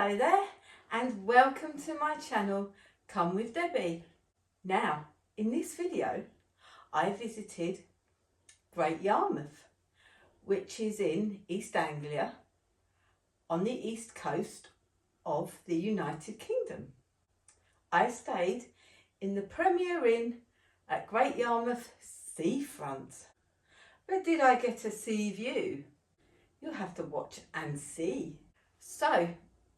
Hello there and welcome to my channel, Come with Debbie. Now, in this video, I visited Great Yarmouth, which is in East Anglia on the east coast of the United Kingdom. I stayed in the Premier Inn at Great Yarmouth seafront. But did I get a sea view? You'll have to watch and see. So,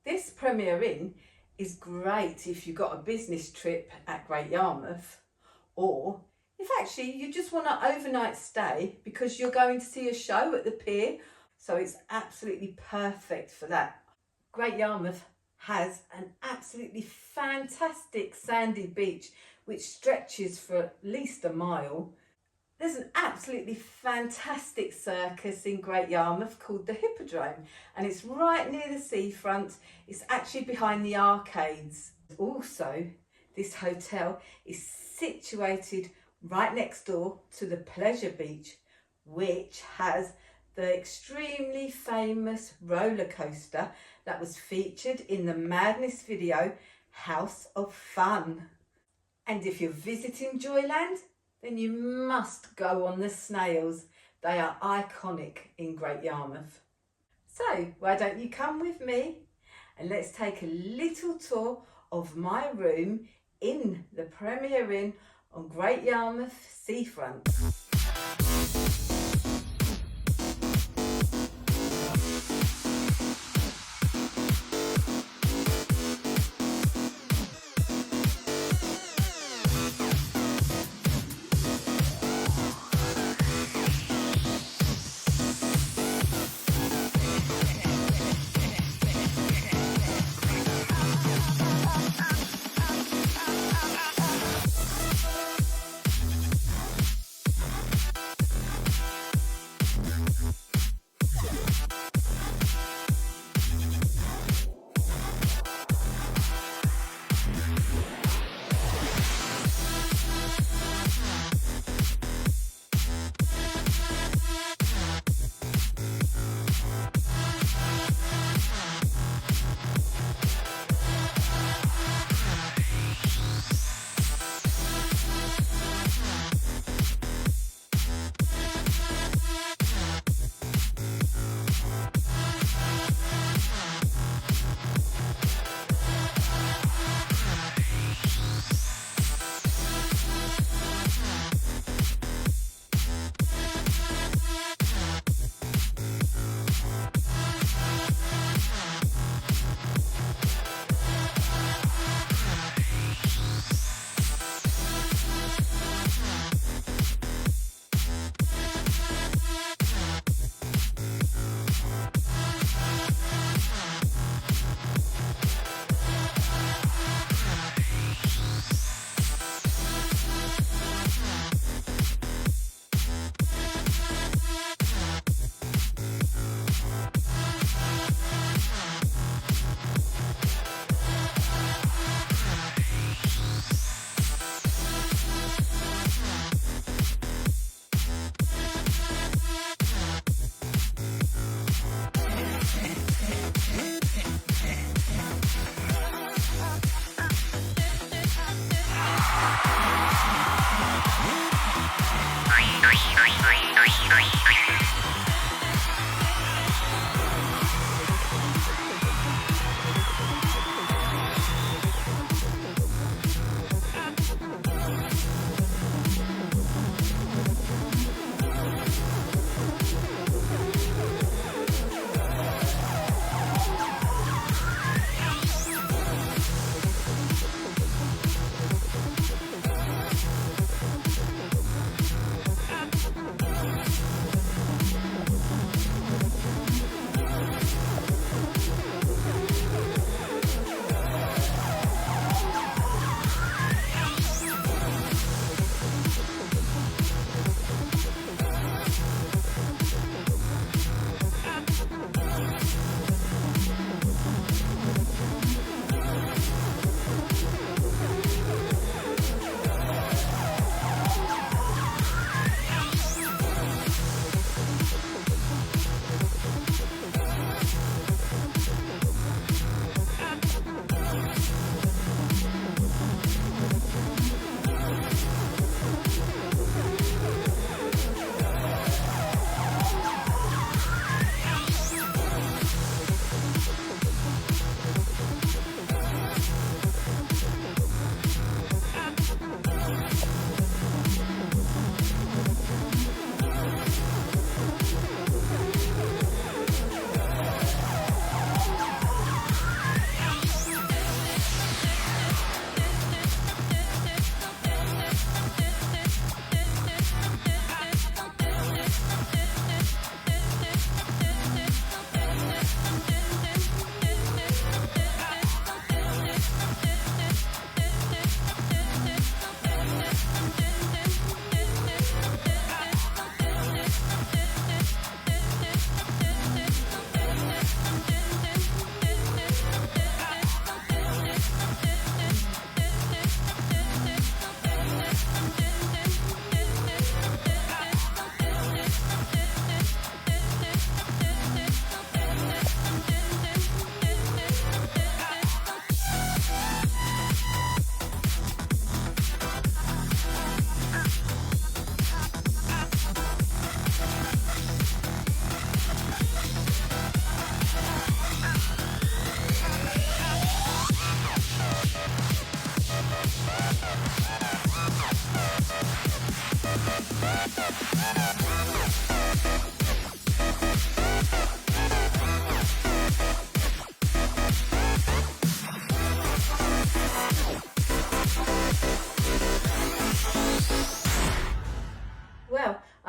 this Premier Inn is great if you've got a business trip at Great Yarmouth, or if actually you just want an overnight stay because you're going to see a show at the pier, so it's absolutely perfect for that. Great Yarmouth has an absolutely fantastic sandy beach which stretches for at least a mile. There's an absolutely fantastic circus in Great Yarmouth called the Hippodrome, and it's right near the seafront. It's actually behind the arcades. Also, this hotel is situated right next door to the Pleasure Beach, which has the extremely famous roller coaster that was featured in the Madness video, House of Fun. And if you're visiting Joyland, then you must go on the snails. They are iconic in Great Yarmouth. So why don't you come with me and let's take a little tour of my room in the Premier Inn on Great Yarmouth seafront.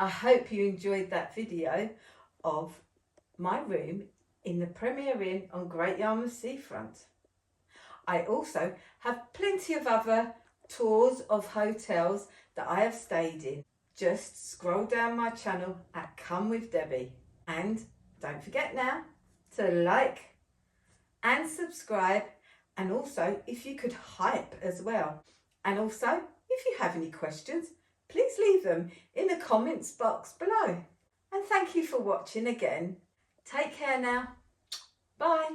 I hope you enjoyed that video of my room in the Premier Inn on Great Yarmouth seafront. I also have plenty of other tours of hotels that I have stayed in. Just scroll down my channel at Come With Debbie. And don't forget now to like and subscribe, and also if you could hype as well. And also if you have any questions, please leave them in the comments box below. And thank you for watching again. Take care now. Bye.